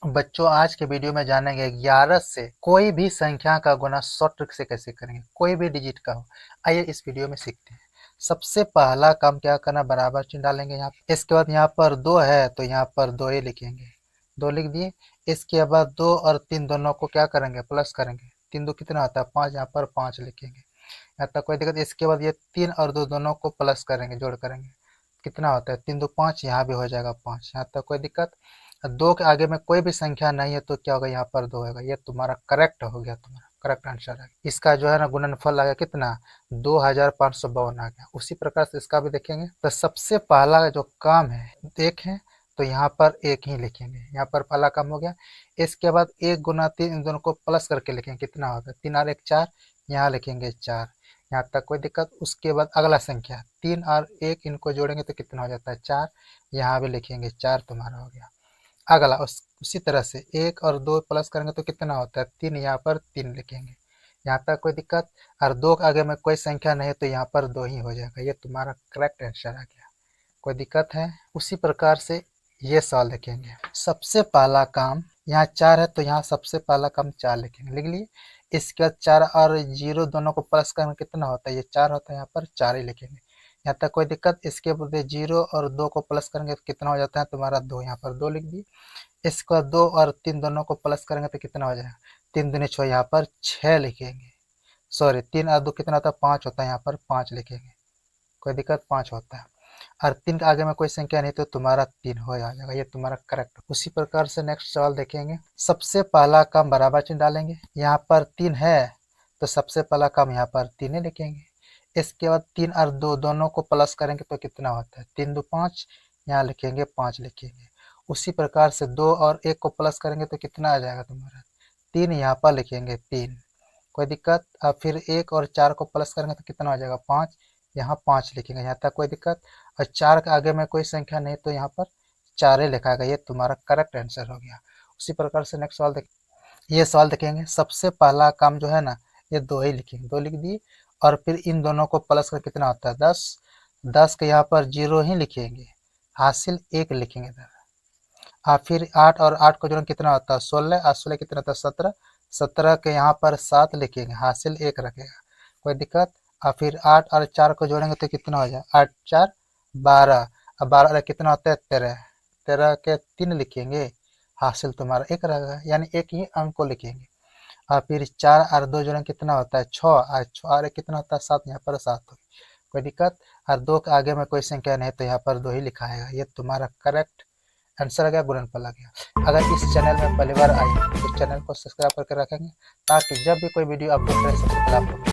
बच्चों आज के वीडियो में जानेंगे 11 से कोई भी संख्या का गुना शॉर्ट ट्रिक से कैसे करेंगे, कोई भी डिजिट का हो। आइए इस वीडियो में सीखते हैं। सबसे पहला काम क्या करना, बराबर चिन्ह डालेंगे यहाँ पर। इसके बाद यहाँ पर 2 है तो यहाँ पर 2 ही लिखेंगे, 2 लिख दिए। इसके बाद 2 और 3 दोनों को क्या करेंगे, प्लस करेंगे। 3 2 कितना आता है 5, यहाँ पर 5 लिखेंगे। यहाँ तक कोई दिक्कत। इसके बाद ये 3 और 2 दोनों को प्लस करेंगे, जोड़ करेंगे। कितना होता है 3 2 5, यहाँ भी हो जाएगा 5। यहाँ तक कोई दिक्कत। 2 के आगे में कोई भी संख्या नहीं है तो क्या होगा, यहाँ पर 2 होगा। ये तुम्हारा करेक्ट हो गया, तुम्हारा करेक्ट आंसर है। इसका जो है ना गुणनफल आ गया कितना, 2552 आ गया। उसी प्रकार से इसका भी देखेंगे। तो सबसे पहला जो काम है देखें तो यहाँ पर 1 ही लिखेंगे। यहाँ पर पहला काम हो गया। इसके बाद 1 गुना 3, इन दोनों को प्लस करके लिखेंगे। कितना होगा 3 और 1 4, यहाँ लिखेंगे 4। यहाँ तक कोई दिक्कत। उसके बाद अगला संख्या 3 और 1, इनको जोड़ेंगे तो कितना हो जाता है 4, यहाँ भी लिखेंगे 4, तुम्हारा हो गया। अगला उसी तरह से 1 और 2 प्लस करेंगे तो कितना होता है 3, यहाँ पर 3 लिखेंगे। यहाँ तक कोई दिक्कत। और 2 के आगे में कोई संख्या नहीं तो यहाँ पर 2 ही हो जाएगा। ये तुम्हारा करेक्ट आंसर आ गया। कोई दिक्कत है। उसी प्रकार से ये सवाल देखेंगे। सबसे पहला काम यहाँ 4 है तो यहाँ सबसे पहला काम 4 लिखेंगे, लिख लिए। इसके बाद 4 और 0 दोनों को प्लस करना कितना होता है, ये 4 होता है, यहाँ पर 4 ही लिखेंगे। यहाँ तक कोई दिक्कत। इसके बाद 0 और 2 को प्लस करेंगे तो कितना हो जाता है तुम्हारा 2, यहाँ पर 2 लिख दिए। इसके बाद 2 और 3 दोनों को प्लस करेंगे तो कितना हो जाएगा, 3 दूनी 6, यहाँ पर 6 लिखेंगे। सॉरी 3 और 2 कितना होता है 5 होता है, यहाँ पर 5 लिखेंगे। कोई दिक्कत, 5 होता है। और 3 के आगे में कोई संख्या नहीं तो तुम्हारा 3 हो जाएगा। ये तुम्हारा करेक्ट। उसी प्रकार से नेक्स्ट सवाल देखेंगे। सबसे पहला काम बराबर चिन्ह डालेंगे। यहाँ पर 3 है तो सबसे पहला काम यहाँ पर 3 ही लिखेंगे। इसके बाद 3 और 2 दोनों को प्लस करेंगे तो कितना होता है 3 2 5, यहाँ लिखेंगे 5 लिखेंगे। उसी प्रकार से 2 और 1 को प्लस करेंगे तो कितना आ जाएगा तुम्हारा 3, यहाँ पर लिखेंगे 3। कोई दिक्कत। अब फिर 1 और 4 को प्लस करेंगे तो कितना हो जाएगा 5, यहाँ 5 लिखेंगे। यहाँ तक कोई दिक्कत। और 4 के आगे में कोई संख्या नहीं तो यहाँ पर 4 ही लिखा गया। ये तुम्हारा करेक्ट आंसर हो गया। उसी प्रकार से नेक्स्ट सवाल ये सवाल देखेंगे। सबसे पहला काम जो है ना, ये 2 ही लिखेंगे, 2 लिख दिए। और फिर इन दोनों को प्लस कर कितना होता है 10, 10 के यहाँ पर 0 ही लिखेंगे, हासिल 1 लिखेंगे इधर। फिर 8 और 8 को जोड़ेंगे कितना होता है 16, और 16 कितना होता है 17, 17 के यहाँ पर 7 लिखेंगे, हासिल 1 रखेगा। कोई दिक्कत। और फिर 8 और 4 को जोड़ेंगे तो कितना हो जाए 8 4 12, और 12 कितना होता है 13, 13 के 3 लिखेंगे, हासिल तुम्हारा 1 रहेगा, यानी 1 ही अंक को लिखेंगे। और फिर 4 और 2 जोड़ेंगे कितना होता है 6, और 6 और 1 कितना होता है 7, यहाँ पर 7 हो। कोई दिक्कत। और 2 के आगे में कोई संख्या नहीं तो यहाँ पर 2 ही लिखा है। ये तुम्हारा करेक्ट आंसर आ गया, गुणनफल आ गया। अगर इस चैनल में पहली बार आए तो चैनल को सब्सक्राइब करके रखेंगे ताकि जब भी कोई वीडियो अपलोड करें सबसे पहले आप लोग